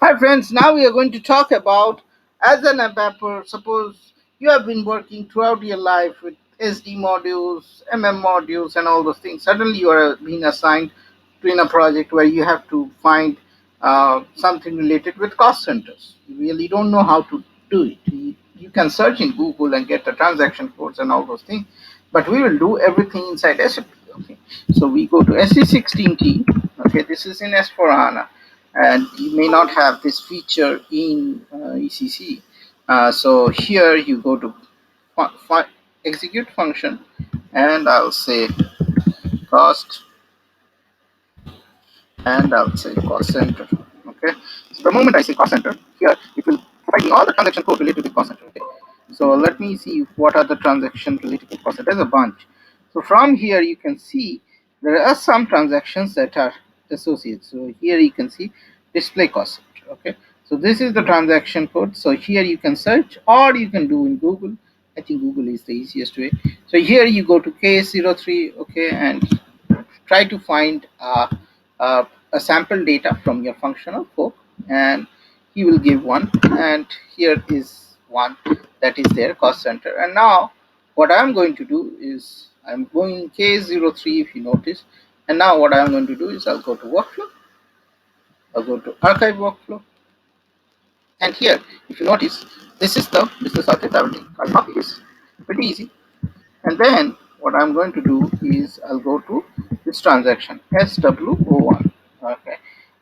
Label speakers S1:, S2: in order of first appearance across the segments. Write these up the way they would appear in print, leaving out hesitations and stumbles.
S1: Hi friends, now we are going to talk about as an ABAPer, suppose you have been working throughout your life with SD modules, modules and all those things. Suddenly you are being assigned to in a project where you have to find something related with cost centers. You really don't know how to do it. You can search in Google and get the transaction codes and all those things, but we will do everything inside SAP. Okay, so we go to SC16T. Okay, this is in S4HANA, and you may not have this feature in ECC. So here you go to execute function, and I'll say cost, and I'll say cost center. Okay, so the moment I say cost center, here it will provide me all the transaction code related to cost center. Okay, so let me see what are the transaction related to cost center. There's a bunch. So from here you can see there are some transactions that are associated. So here you can see display cost center. Okay, so this is the transaction code. So here you can search, or you can do in Google. I think Google is the easiest way. So here you go to K03. Okay, and try to find a sample data from your functional code, and he will give one, and here is one that is their cost center. And now what I'm going to do is I'm going K03, if you notice, and now what I'm going to do is I'll go to workflow, I'll go to archive workflow, and here if you notice this is the business object I will take. I'll copy this, pretty easy. And then what I'm going to do is I'll go to this transaction SW01. Okay,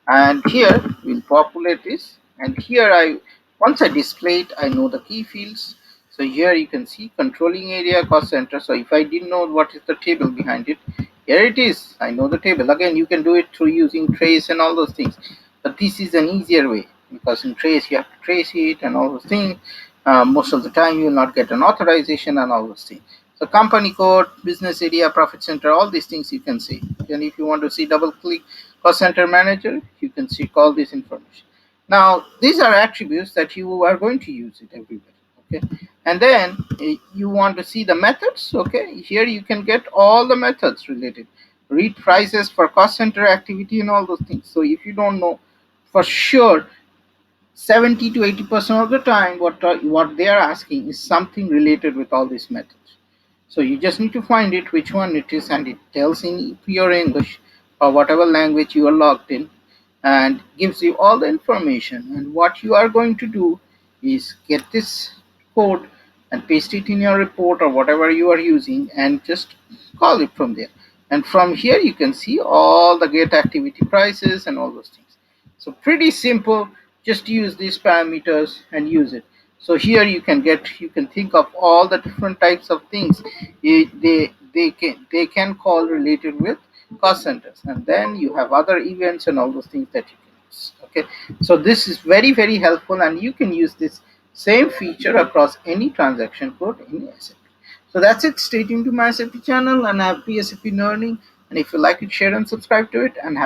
S1: and here we'll populate this, and here I once I display it, I know the key fields. So here you can see controlling area cost center. So if I didn't know what is the table behind it, here it is. I know the table. Again, you can do it through using trace and all those things, but this is an easier way, because in trace you have to trace it and all those things. Most of the time you will not get an authorization and all those things. So company code, business area, profit center, all these things you can see. And if you want to see double click cost center manager, you can see all this information. Now these are attributes that you are going to use it everywhere. Okay, and then you want to see the methods. Okay, here you can get all the methods related, read prices for cost center activity and all those things. So if you don't know for sure, 70 to 80% of the time what they are asking is something related with all these methods. So you just need to find it which one it is, and it tells in pure English or whatever language you are logged in, and gives you all the information. And what you are going to do is get this code and paste it in your report or whatever you are using, and just call it from there. And from here you can see all the get activity prices and all those things. So pretty simple. Just use these parameters and use it. So here you can think of all the different types of things they can call related with cost centers, and then you have other events and all those things that you can use. Okay, so this is very helpful, and you can use this same feature across any transaction code in SAP. So that's it. Stay tuned to my SAP channel and happy SAP learning. And if you like it, share and subscribe to it, and have